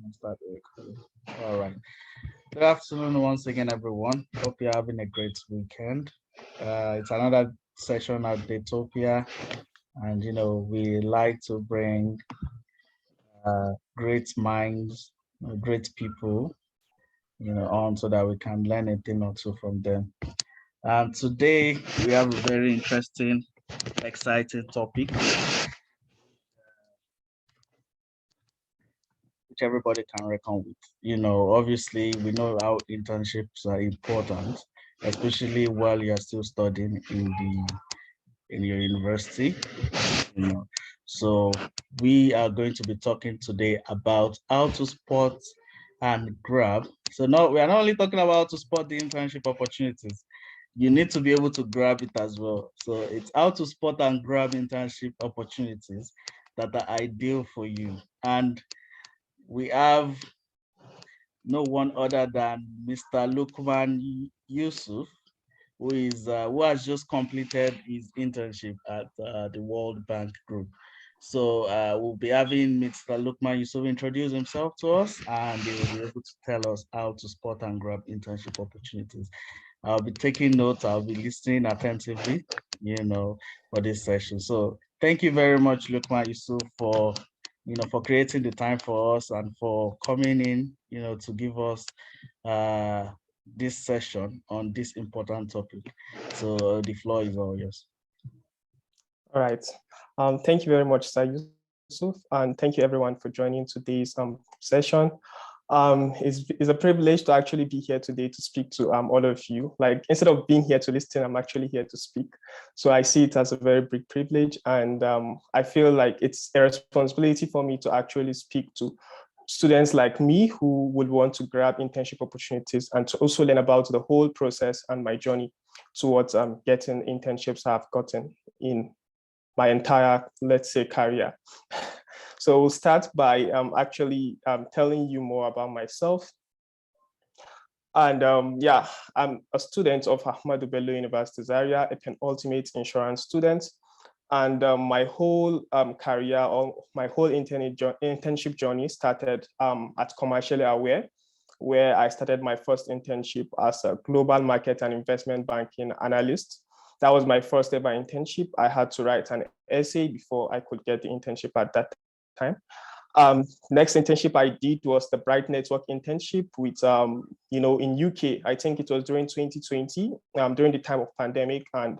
Start recording. All right. Good afternoon once again, everyone. Hope you're having a great weekend. It's another session at Daytopia, and we like to bring great minds, great people, on so that we can learn a thing or two from them. And today we have a very interesting, exciting topic which everybody can reckon with. Obviously, we know how internships are important, especially while you're still studying in your university. You know, so we are going to be talking today about how to spot and grab. So no, we are not only talking about how to spot the internship opportunities. You need to be able to grab it as well. So it's how to spot and grab internship opportunities that are ideal for you. And we have no one other than Mr. Lukman Yusuf, who has just completed his internship at the World Bank Group. So we'll be having Mr. Lukman Yusuf introduce himself to us, and he will be able to tell us how to spot and grab internship opportunities. I'll be taking notes. I'll be listening attentively, for this session. So thank you very much, Lukman Yusuf, for creating the time for us and for coming in, to give us uh, this session on this important topic. So the floor is all yours. All right. Thank you very much, Sir Yusuf, and thank you everyone for joining today's session. It's a privilege to actually be here today to speak to all of you. Like, instead of being here to listen, I'm actually here to speak. So I see it as a very big privilege, and I feel like it's a responsibility for me to actually speak to students like me who would want to grab internship opportunities and to also learn about the whole process and my journey towards getting internships I've gotten in my entire, let's say, career. So we'll start by actually telling you more about myself. And yeah, I'm a student of Ahmadu Bello University Zaria, a penultimate insurance student. And my whole career, or my whole internship journey started at Commercially Aware, where I started my first internship as a global market and investment banking analyst. That was my first ever internship. I had to write an essay before I could get the internship at that time. Next internship I did was the Bright Network internship with, in UK. I think it was during 2020, during the time of pandemic, and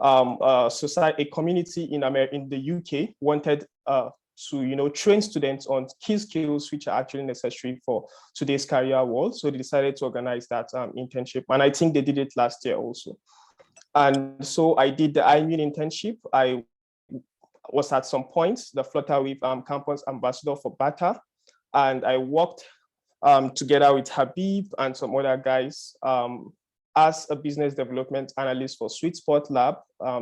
a community in the UK wanted to train students on key skills which are actually necessary for today's career world. So they decided to organize that internship, and I think they did it last year also. And so I did the IMUN internship. I was at some point the Flutterwave campus ambassador for BATA, and I worked together with Habib and some other guys as a business development analyst for Sweet Spot Lab.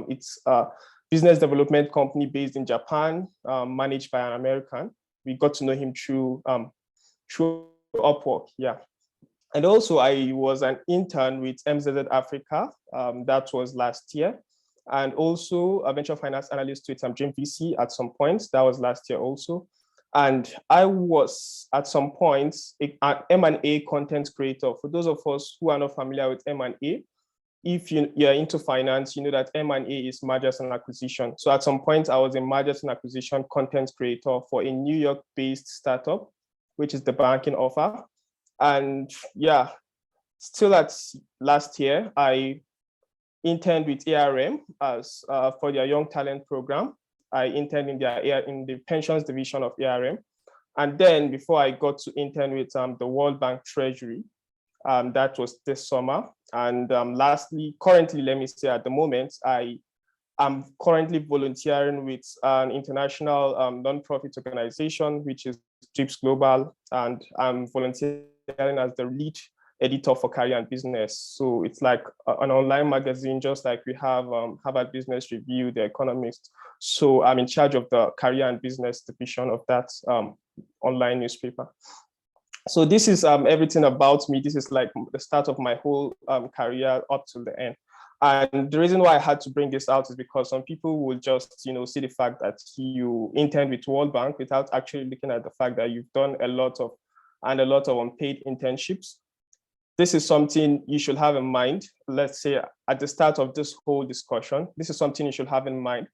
It's a business development company based in Japan, managed by an American. We got to know him through Upwork, yeah. And also I was an intern with MZZ Africa, that was last year. And also a venture finance analyst with Dream VC at some point, that was last year also. And I was at some point an M&A content creator. For those of us who are not familiar with M&A, if you're into finance, you know that M&A is mergers and acquisition. So at some point I was a mergers and acquisition content creator for a New York-based startup, which is the banking offer. And yeah, still at last year, I interned with ARM as for their Young Talent Program. I interned in the pensions division of ARM. And then before I got to intern with the World Bank Treasury, that was this summer. And lastly, currently, let me say at the moment, I am currently volunteering with an international nonprofit organization, which is DRIPS Global, and I'm volunteering as the lead editor for Career and Business. So it's like an online magazine, just like we have Harvard Business Review, The Economist. So I'm in charge of the Career and Business division of that online newspaper. So this is everything about me. This is like the start of my whole career up to the end. And the reason why I had to bring this out is because some people will just, see the fact that you intern with World Bank without actually looking at the fact that you've done a lot of and a lot of unpaid internships. This is something you should have in mind. Let's say at the start of this whole discussion, this is something you should have in mind.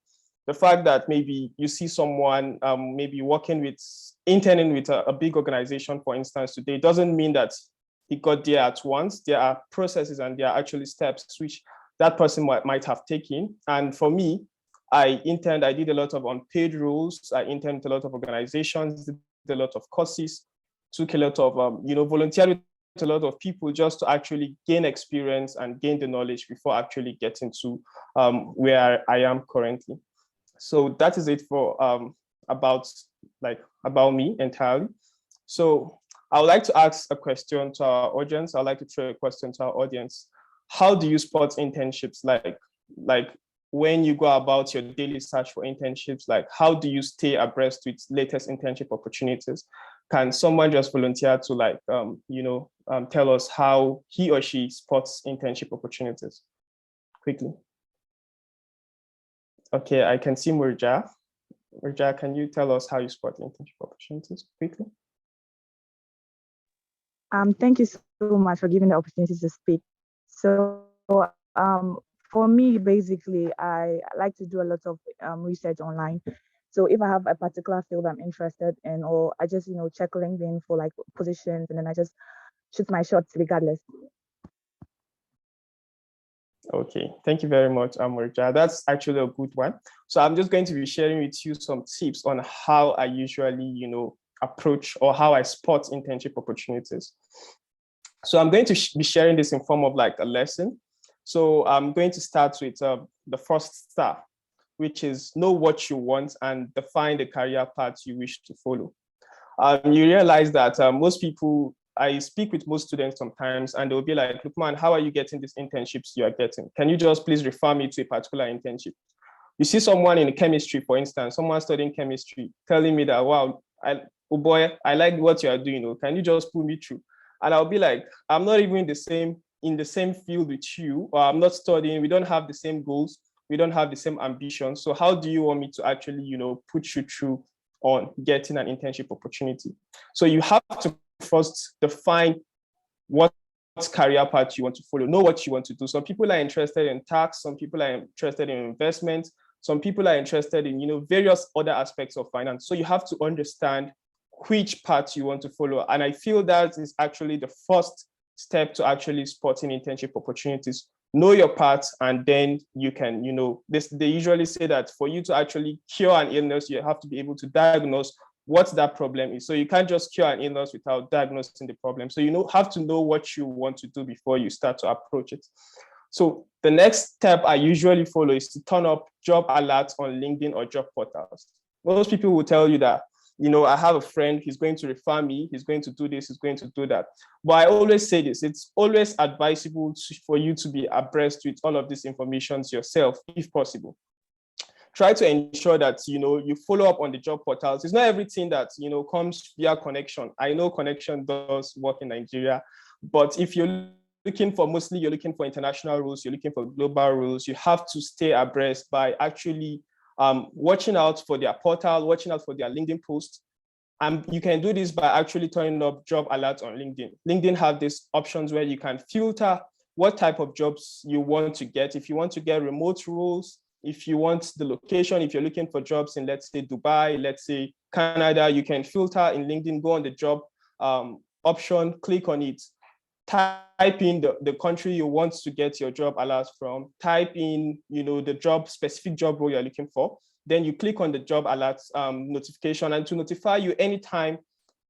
The fact that maybe you see someone maybe interning with a big organization, for instance, today, doesn't mean that he got there at once. There are processes and there are actually steps which that person might have taken. And for me, I did a lot of unpaid roles. I interned with a lot of organizations, did a lot of courses, took a lot of, volunteered with a lot of people just to actually gain experience and gain the knowledge before actually getting to where I am currently. So that is it for about me entirely. So I would like to ask a question to our audience. I'd like to throw a question to our audience. How do you spot internships? Like when you go about your daily search for internships, like how do you stay abreast with latest internship opportunities? Can someone just volunteer to tell us how he or she spots internship opportunities quickly? Okay, I can see Murja. Murja, can you tell us how you spot internship opportunities quickly? Thank you so much for giving the opportunity to speak. So for me, basically, I like to do a lot of research online. So if I have a particular field I'm interested in, or I just, check LinkedIn for like positions, and then I just shoot my shots regardless. Okay, thank you very much, Murja. That's actually a good one. So I'm just going to be sharing with you some tips on how I usually, approach or how I spot internship opportunities. So I'm going to be sharing this in form of like a lesson. So I'm going to start with the first star, which is know what you want and define the career path you wish to follow. You realize that most people, I speak with most students sometimes, and they'll be like, Lukman, how are you getting these internships you are getting? Can you just please refer me to a particular internship? You see someone in chemistry, for instance, someone studying chemistry, telling me that, wow, oh boy, I like what you are doing. Can you just pull me through? And I'll be like, I'm not even in the same field with you, or I'm not studying. We don't have the same goals. We don't have the same ambitions. So how do you want me to actually, put you through on getting an internship opportunity? So you have to first define what career path you want to follow, know what you want to do. Some people are interested in tax, some people are interested in investment, some people are interested in various other aspects of finance. So you have to understand which path you want to follow. And I feel that is actually the first step to actually spotting internship opportunities. Know your path, and then you can, they usually say that for you to actually cure an illness, you have to be able to diagnose what that problem is. So you can't just cure an illness without diagnosing the problem. So you have to know what you want to do before you start to approach it. So the next step I usually follow is to turn up job alerts on LinkedIn or job portals. Most people will tell you that, I have a friend, he's going to refer me, he's going to do this, he's going to do that. But I always say this, it's always advisable for you to be abreast with all of these informations yourself, if possible. Try to ensure that, you follow up on the job portals. It's not everything that, comes via connection. I know connection does work in Nigeria, but if you're looking for international rules, you're looking for global rules, you have to stay abreast by actually watching out for their portal, watching out for their LinkedIn posts. And you can do this by actually turning up job alerts on LinkedIn. LinkedIn have these options where you can filter what type of jobs you want to get. If you want to get remote roles, if you want the location, if you're looking for jobs in, let's say, Dubai, let's say Canada, you can filter in LinkedIn, go on the job option, click on it, type in the country you want to get your job alerts from, type in, the specific job role you're looking for. Then you click on the job alerts notification, and to notify you anytime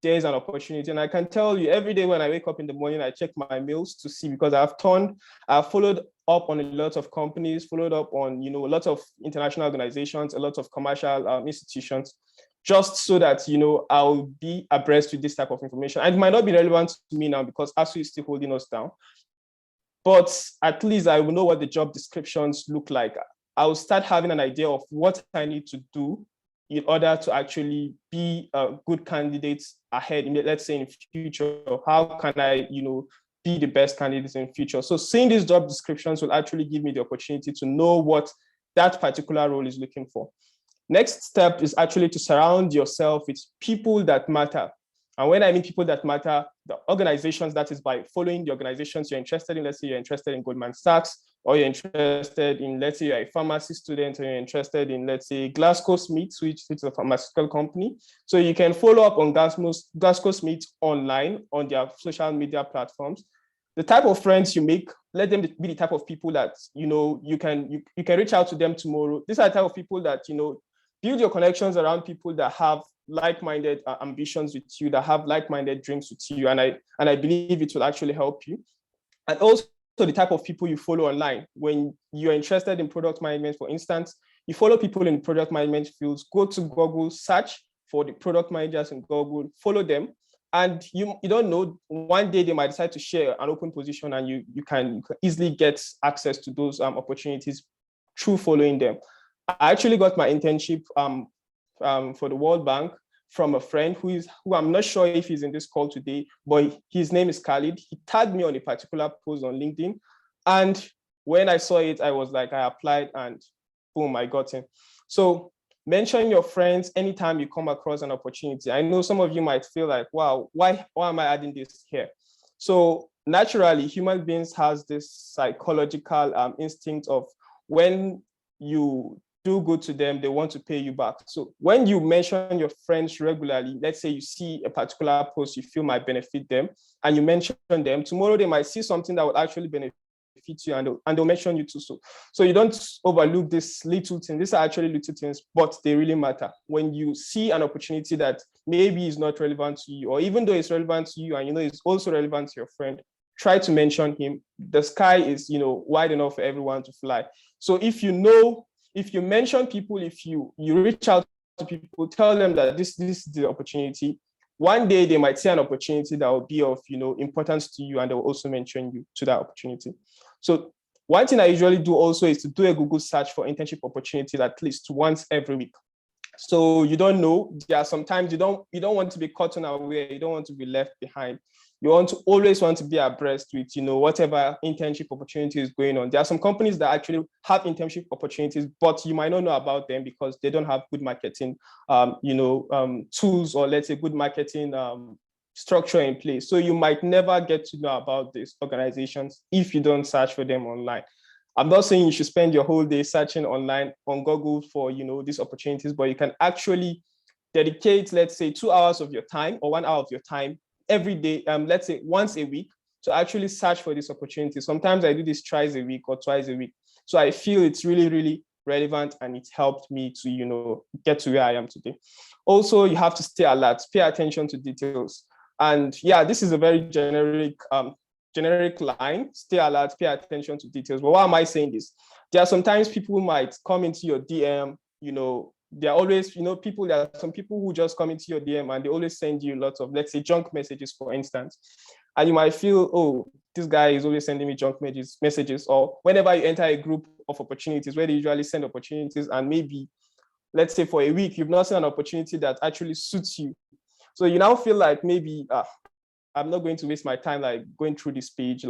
there's an opportunity. And I can tell you every day when I wake up in the morning, I check my mails to see, because I've followed up on a lot of companies, followed up on, a lot of international organizations, a lot of commercial institutions, just so that, I'll be abreast with this type of information. And it might not be relevant to me now because ASU is still holding us down, but at least I will know what the job descriptions look like. I will start having an idea of what I need to do in order to actually be a good candidate ahead, let's say in future. How can I, be the best candidate in future? So seeing these job descriptions will actually give me the opportunity to know what that particular role is looking for. Next step is actually to surround yourself with people that matter. And when I mean people that matter, the organizations, that is by following the organizations you're interested in. Let's say you're interested in Goldman Sachs, or you're interested in, let's say you're a pharmacy student, or you're interested in, let's say, GlaxoSmith, which is a pharmaceutical company. So you can follow up on GlaxoSmith online on their social media platforms. The type of friends you make, let them be the type of people that, you can reach out to them tomorrow. These are the type of people that, build your connections around people that have like-minded ambitions with you, that have like-minded dreams with you. And I believe it will actually help you. And also the type of people you follow online. When you're interested in product management, for instance, you follow people in product management fields, go to Google, search for the product managers in Google, follow them. And you don't know, one day they might decide to share an open position, and you can easily get access to those opportunities through following them. I actually got my internship for the World Bank from a friend who I'm not sure if he's in this call today, but his name is Khalid. He tagged me on a particular post on LinkedIn. And when I saw it, I was like, I applied, and boom, I got in. So mention your friends anytime you come across an opportunity. I know some of you might feel like, wow, why am I adding this here? So naturally, human beings has this psychological instinct of, when you do good to them, they want to pay you back. So when you mention your friends regularly, let's say you see a particular post you feel might benefit them, and you mention them, tomorrow they might see something that will actually benefit you, and they'll mention you too. So you don't overlook this little thing. These are actually little things, but they really matter. When you see an opportunity that maybe is not relevant to you, or even though it's relevant to you and it's also relevant to your friend, try to mention him. The sky is wide enough for everyone to fly. So if you mention people, if you reach out to people, tell them that this is the opportunity. One day they might see an opportunity that will be of importance to you, and they will also mention you to that opportunity. So one thing I usually do also is to do a Google search for internship opportunities at least once every week. So you don't know, there are sometimes you don't want to be caught unaware, you don't want to be left behind. You always want to be abreast with whatever internship opportunity is going on. There are some companies that actually have internship opportunities, but you might not know about them because they don't have good marketing tools, or let's say good marketing structure in place. So you might never get to know about these organizations if you don't search for them online. I'm not saying you should spend your whole day searching online on Google for these opportunities, but you can actually dedicate, let's say, 2 hours of your time or 1 hour of your time every day, let's say once a week, to actually search for these opportunities. Sometimes I do this twice a week or twice a week. So I feel it's really, really relevant, and it helped me to get to where I am today. Also, you have to stay alert, pay attention to details. And yeah, this is a very generic line: stay alert, pay attention to details. But why am I saying this? There are sometimes people might come into your DM, there are always, there are some people who just come into your DM and they always send you lots of, let's say, junk messages, for instance. And you might feel, oh, this guy is always sending me junk messages. Or whenever you enter a group of opportunities where they usually send opportunities, and maybe, let's say, for a week, you've not seen an opportunity that actually suits you. So you now feel like, maybe I'm not going to waste my time going through this page.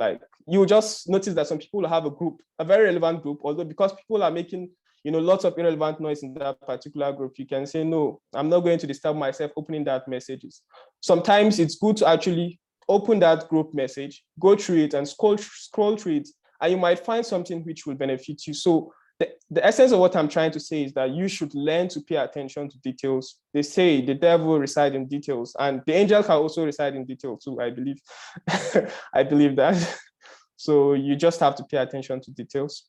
You just notice that some people have a group, a very relevant group, although because people are making lots of irrelevant noise in that particular group, you can say, no, I'm not going to disturb myself opening that messages. Sometimes it's good to actually open that group message, go through it and scroll through it, and you might find something which will benefit you. So the essence of what I'm trying to say is that you should learn to pay attention to details. They say the devil resides in details, and the angel can also reside in detail too, I believe. I believe that. So you just have to pay attention to details.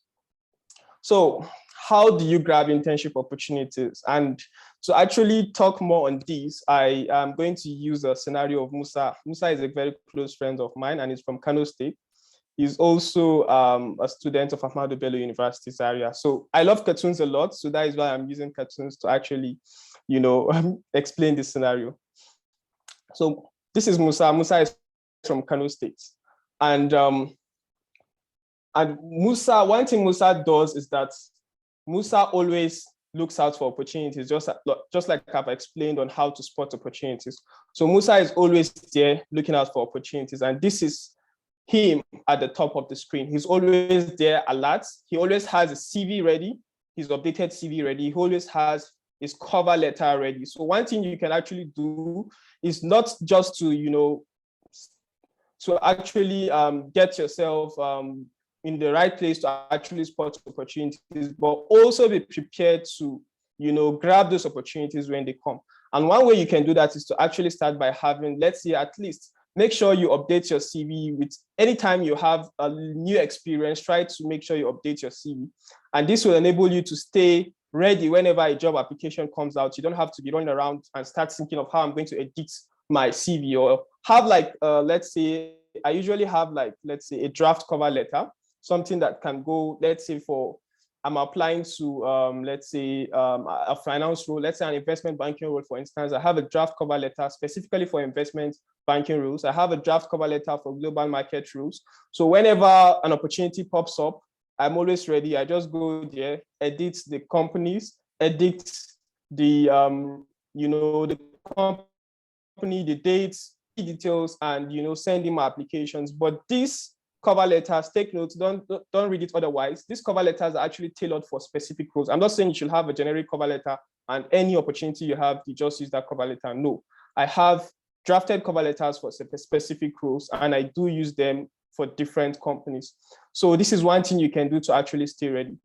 So how do you grab internship opportunities? And to actually talk more on this, I am going to use a scenario of Musa. Musa is a very close friend of mine, and he's from Kano State. He's also a student of Ahmadu Bello University's area. So I love cartoons a lot. So that is why I'm using cartoons to actually, explain this scenario. So this is Musa. Musa is from Kano State. And Musa, one thing Musa does is that Musa always looks out for opportunities, just like I've explained on how to spot opportunities. So Musa is always there looking out for opportunities. And this is him at the top of the screen. He's always there alert. He always has a CV ready, his updated CV ready. He always has is cover letter ready. So one thing you can actually do is not just to, to actually get yourself in the right place to actually spot opportunities, but also be prepared to, grab those opportunities when they come. And one way you can do that is to actually start by having, let's say, at least make sure you update your CV with anytime you have a new experience, try to make sure you update your CV. And this will enable you to stay ready whenever a job application comes out. You don't have to be running around and start thinking of how I'm going to edit my CV, or have like, let's say, I usually have like, let's say, a draft cover letter, something that can go, let's say, for, I'm applying to, let's say, a finance role, let's say an investment banking role, for instance. I have a draft cover letter specifically for investment banking rules. I have a draft cover letter for global market rules. So whenever an opportunity pops up, I'm always ready. I just go there, edit the companies, edit the, the company, the dates, details, and, send in my applications. But these cover letters, take notes, don't read it otherwise. These cover letters are actually tailored for specific roles. I'm not saying you should have a generic cover letter and any opportunity you have, you just use that cover letter. No, I have drafted cover letters for specific roles, and I do use them for different companies. So this is one thing you can do to actually stay ready.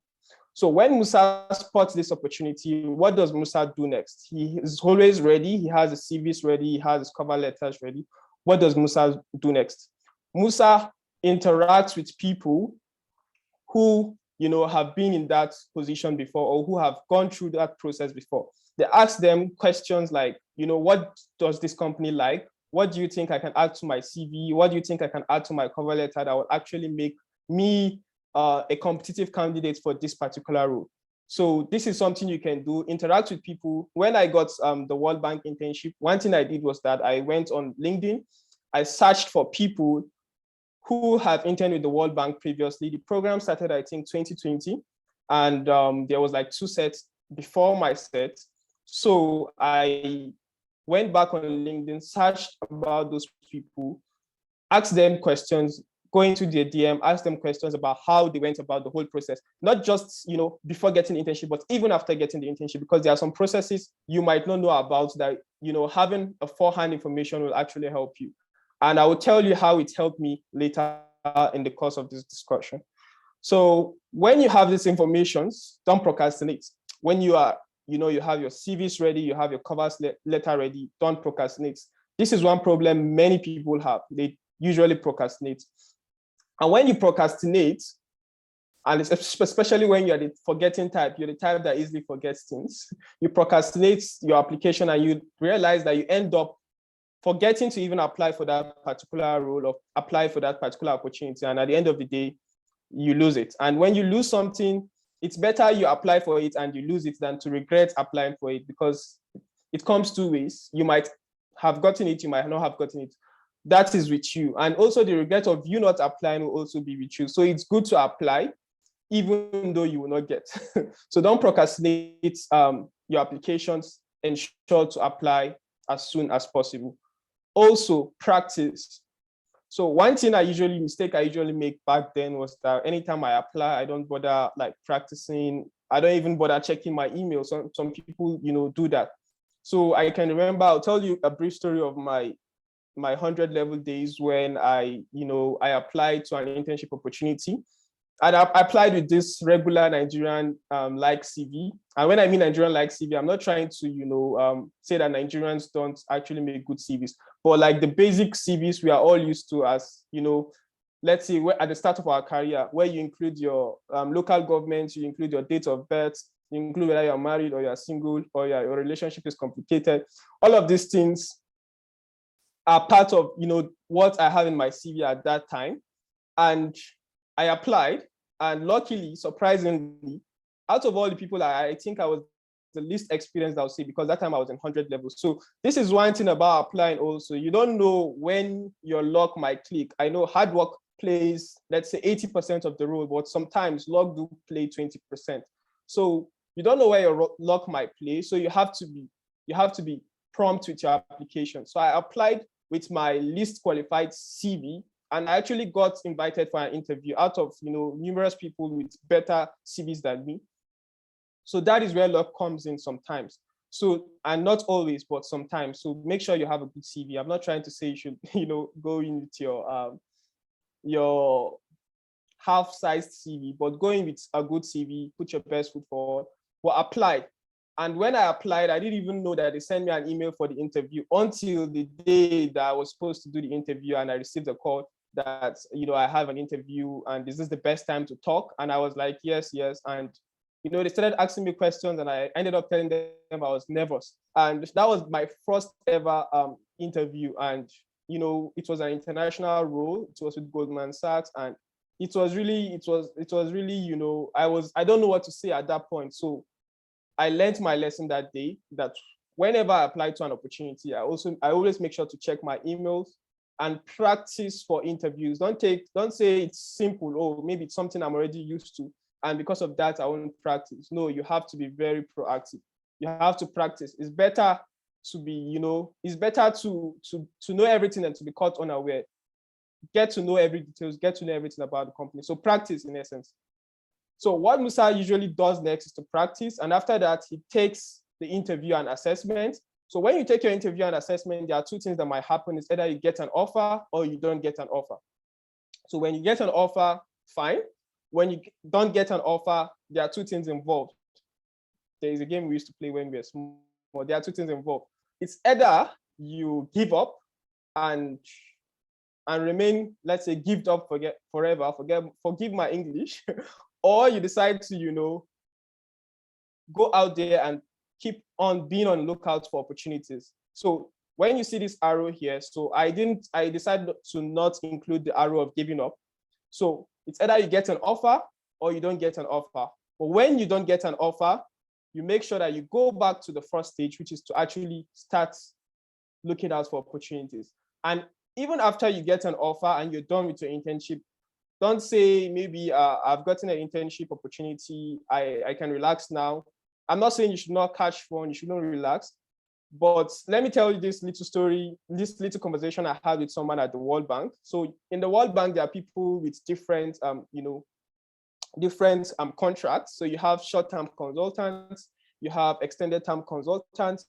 So when Musa spots this opportunity, what does Musa do next? He is always ready. He has his CVs ready. He has his cover letters ready. What does Musa do next? Musa interacts with people who, have been in that position before, or who have gone through that process before. They ask them questions like, what does this company like? What do you think I can add to my CV? What do you think I can add to my cover letter that will actually make me a competitive candidate for this particular role? So this is something you can do, interact with people. When I got the World Bank internship, one thing I did was that I went on LinkedIn, I searched for people who have interned with the World Bank previously. The program started, I think, 2020, and there was like 2 sets before my set. So I went back on LinkedIn, searched about those people, asked them questions, go into their DM, ask them questions about how they went about the whole process, not just, before getting the internship, but even after getting the internship, because there are some processes you might not know about that, having a forehand information will actually help you. And I will tell you how it helped me later in the course of this discussion. So when you have these informations, don't procrastinate. When you are, you have your CVs ready, you have your cover letter ready, don't procrastinate. This is one problem many people have. They usually procrastinate. And when you procrastinate, and especially when you're the forgetting type, you're the type that easily forgets things, you procrastinate your application and you realize that you end up forgetting to even apply for that particular role or apply for that particular opportunity. And at the end of the day, you lose it. And when you lose something, it's better you apply for it and you lose it than to regret applying for it, because it comes 2 ways. You might have gotten it, you might not have gotten it. That is with you. And also the regret of you not applying will also be with you. So it's good to apply, even though you will not get. So don't procrastinate your applications. Ensure to apply as soon as possible. Also, practice. So one thing mistake I usually make back then was that anytime I apply, I don't bother like practicing. I don't even bother checking my email. Some people, do that. So I can remember, I'll tell you a brief story of my 100 level days when I applied to an internship opportunity. And I applied with this regular Nigerian like CV. And when I mean Nigerian like CV, I'm not trying to, say that Nigerians don't actually make good CVs, but like the basic CVs we are all used to as, let's say at the start of our career, where you include your local government, you include your date of birth, you include whether you're married or you're single or your relationship is complicated. All of these things are part of, what I have in my CV at that time. And I applied. And luckily, surprisingly, out of all the people, I think I was the least experienced, I'll say, because that time I was in 100 levels. So this is one thing about applying also. You don't know when your luck might click. I know hard work plays, let's say 80% of the role, but sometimes luck do play 20%. So you don't know where your luck might play. So you have to be prompt with your application. So I applied with my least qualified CV. And I actually got invited for an interview out of numerous people with better CVs than me. So that is where luck comes in sometimes. So, and not always, but sometimes. So make sure you have a good CV. I'm not trying to say you should, go in with your half-sized CV, but go in with a good CV, put your best foot forward, but apply. And when I applied, I didn't even know that they sent me an email for the interview until the day that I was supposed to do the interview, and I received a call that, I have an interview and is this the best time to talk? And I was like, yes, yes. And, they started asking me questions and I ended up telling them I was nervous. And that was my first ever interview. And, it was an international role. It was with Goldman Sachs. And it was really, I don't know what to say at that point. So I learned my lesson that day, that whenever I apply to an opportunity, I always make sure to check my emails and practice for interviews. Don't say it's simple, or maybe it's something I'm already used to, and because of that I won't practice. No, you have to be very proactive. You have to practice. It's better to be, it's better to know everything than to be caught unaware. Get to know every details, get to know everything about the company. So practice, in essence. So what Musa usually does next is to practice, and after that he takes the interview and assessment. So when you take your interview and assessment, there are two things that might happen. It's either you get an offer or you don't get an offer. So when you get an offer, fine. When you don't get an offer, there are two things involved. There is a game we used to play when we were small. There are two things involved. It's either you give up and remain, let's say, give up forever, forgive my English, or you decide to, go out there and keep on being on the lookout for opportunities. So when you see this arrow here, so I decided to not include the arrow of giving up. So it's either you get an offer or you don't get an offer. But when you don't get an offer, you make sure that you go back to the first stage, which is to actually start looking out for opportunities. And even after you get an offer and you're done with your internship, don't say maybe I've gotten an internship opportunity, I can relax now. I'm not saying you should not catch fun, you should not relax. But let me tell you this little story, this little conversation I had with someone at the World Bank. So in the World Bank, there are people with different, different contracts. So you have short-term consultants, you have extended term consultants,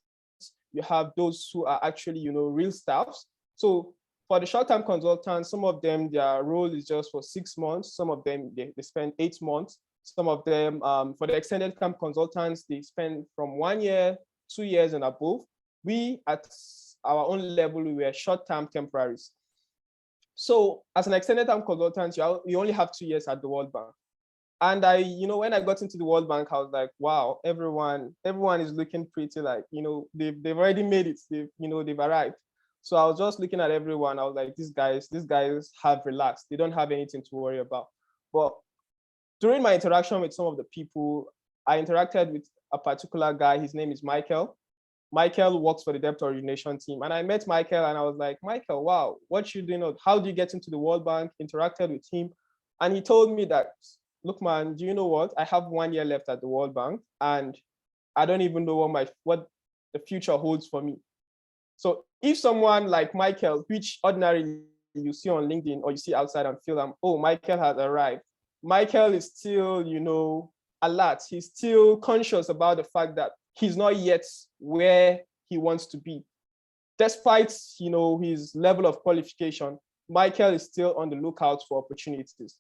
you have those who are actually, real staffs. So for the short-term consultants, some of them, their role is just for 6 months. Some of them, they spend 8 months. Some of them, for the extended term consultants, they spend from 1 year, 2 years and above. We, at our own level, we were short-term temporaries. So as an extended term consultant, you only have 2 years at the World Bank. And when I got into the World Bank, I was like, wow, everyone is looking pretty like, they've already made it. They've arrived. So I was just looking at everyone. I was like, these guys have relaxed. They don't have anything to worry about. But during my interaction with some of the people, I interacted with a particular guy. His name is Michael. Michael works for the debt origination team. And I met Michael and I was like, Michael, wow, what you doing? How do you get into the World Bank? Interacted with him. And he told me that, look, man, do you know what? I have 1 year left at the World Bank and I don't even know what the future holds for me. So if someone like Michael, which ordinarily you see on LinkedIn or you see outside and feel, oh, Michael has arrived. Michael is still, alert. He's still conscious about the fact that he's not yet where he wants to be. Despite, his level of qualification, Michael is still on the lookout for opportunities.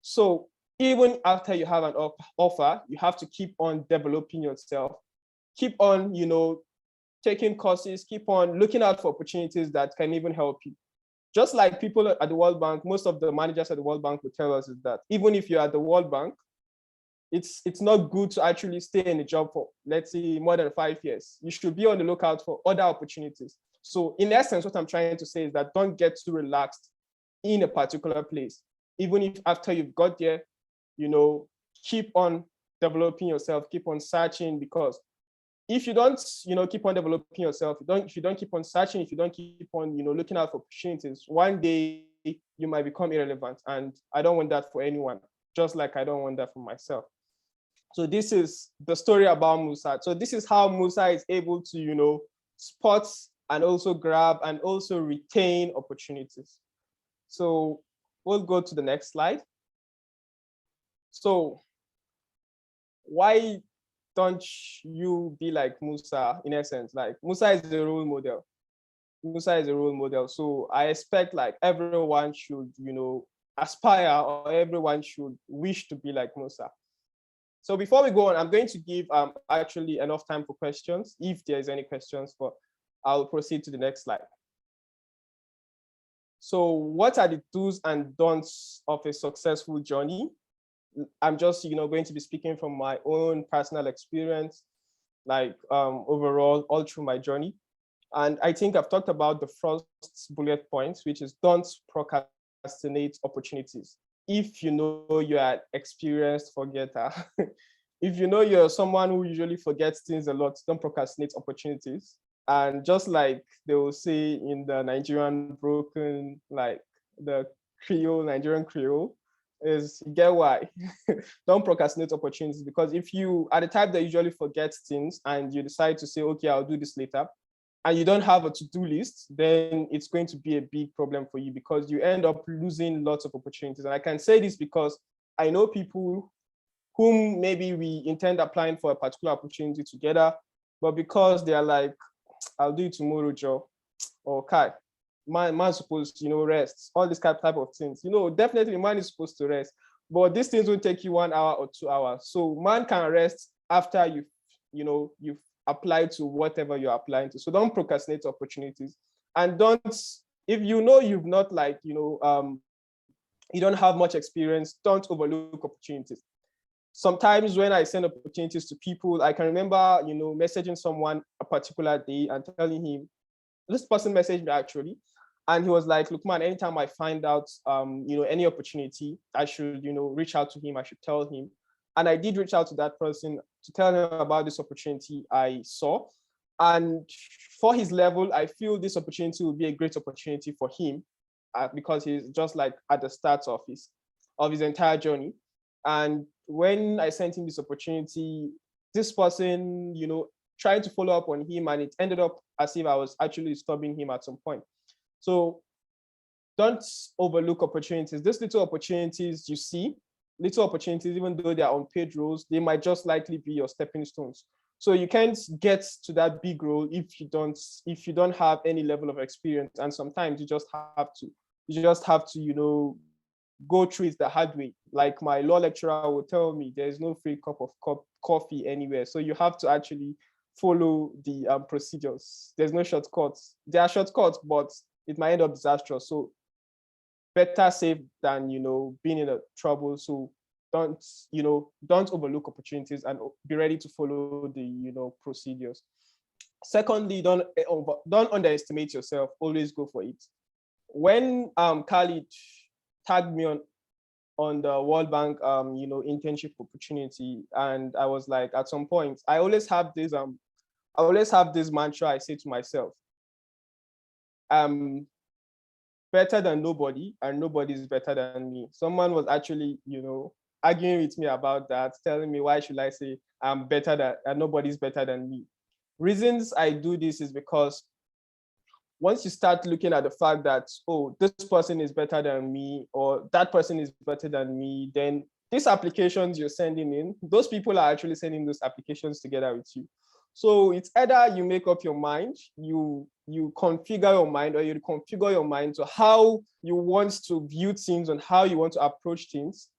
So even after you have an offer, you have to keep on developing yourself, keep on, taking courses, keep on looking out for opportunities that can even help you. Just like people at the World Bank, most of the managers at the World Bank will tell us is that even if you're at the World Bank, it's not good to actually stay in a job for, let's say, more than 5 years. You should be on the lookout for other opportunities. So in essence, what I'm trying to say is that don't get too relaxed in a particular place. Even if after you've got there, keep on developing yourself, keep on searching, because if you don't, keep on developing yourself, if you don't keep on searching, if you don't keep on, looking out for opportunities, one day you might become irrelevant. And I don't want that for anyone, just like I don't want that for myself. So this is the story about Musa. So this is how Musa is able to, spot and also grab and also retain opportunities. So we'll go to the next slide. So why don't you be like Musa in essence. Like Musa is the role model. Musa is a role model. So I expect like everyone should, aspire, or everyone should wish to be like Musa. So before we go on, I'm going to give actually enough time for questions, if there's any questions, but I'll proceed to the next slide. So what are the do's and don'ts of a successful journey? I'm just, going to be speaking from my own personal experience, like overall, all through my journey. And I think I've talked about the first bullet point, which is don't procrastinate opportunities. If you know you're an experienced forgetter, if you know you're someone who usually forgets things a lot, don't procrastinate opportunities. And just like they will say in the Nigerian broken, like the Nigerian Creole, is get why. Don't procrastinate opportunities, because if you are the type that usually forgets things and you decide to say, okay, I'll do this later, and you don't have a to-do list, then it's going to be a big problem for you, because you end up losing lots of opportunities. And I can say this because I know people whom maybe we intend applying for a particular opportunity together, but because they are like, I'll do it tomorrow, Joe, or Kai, man's supposed to, rest, all this type of things. Definitely man is supposed to rest, but these things will take you 1 hour or 2 hours. So man can rest after you've applied to whatever you're applying to. So don't procrastinate opportunities, and don't, if you've not you don't have much experience, don't overlook opportunities. Sometimes when I send opportunities to people, I can remember, messaging someone a particular day and telling him, this person messaged me actually, and he was like, look, man, anytime I find out, any opportunity, I should, reach out to him, I should tell him. And I did reach out to that person to tell him about this opportunity I saw. And for his level, I feel this opportunity will be a great opportunity for him, because he's just like at the start of his entire journey. And when I sent him this opportunity, this person, tried to follow up on him, and it ended up as if I was actually stopping him at some point. So don't overlook opportunities. These little opportunities you see, little opportunities, even though they are unpaid roles, they might just likely be your stepping stones. So you can't get to that big role if you don't have any level of experience. And sometimes you just have to, go through it the hard way. Like my law lecturer will tell me, there's no free cup of coffee anywhere. So you have to actually follow the procedures. There's no shortcuts. There are shortcuts, but it might end up disastrous. So better safe than, being in a trouble. So don't overlook opportunities, and be ready to follow the, procedures. Secondly, don't underestimate yourself. Always go for it. When Khalid tagged me on the World Bank internship opportunity, and I was like, at some point, I always have this mantra I say to myself: I'm better than nobody, and nobody is better than me. Someone was actually, arguing with me about that, telling me, why should I say I'm better than, and nobody's better than me? Reasons I do this is because once you start looking at the fact that, oh, this person is better than me, or that person is better than me, then these applications you're sending in, those people are actually sending those applications together with you. So it's either you make up your mind, you configure your mind, or you configure your mind to how you want to view things and how you want to approach things,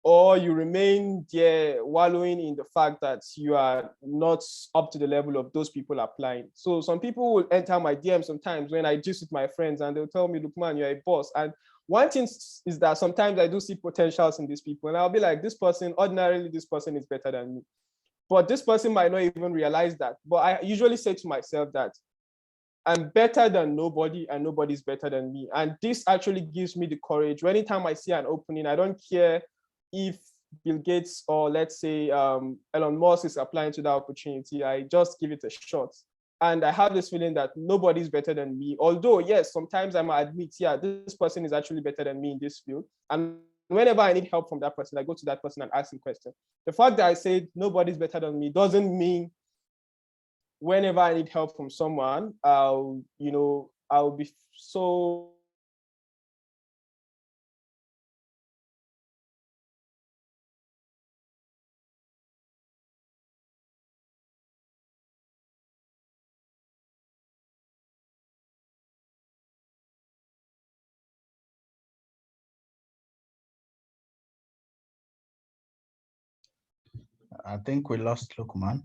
or you remain there wallowing in the fact that you are not up to the level of those people applying. So some people will enter my DM sometimes when I gist with my friends, and they'll tell me, Lukman, you're a boss. And one thing is that sometimes I do see potentials in these people, and I'll be like, ordinarily, this person is better than me. But this person might not even realize that. But I usually say to myself that I'm better than nobody, and nobody's better than me. And this actually gives me the courage. Anytime I see an opening, I don't care if Bill Gates or, let's say, Elon Musk is applying to that opportunity, I just give it a shot. And I have this feeling that nobody's better than me. Although, yes, sometimes I might admit, yeah, this person is actually better than me in this field. And whenever I need help from that person, I go to that person and ask him questions. The fact that I said nobody's better than me doesn't mean whenever I need help from someone, I'll be so I think we lost Lukman.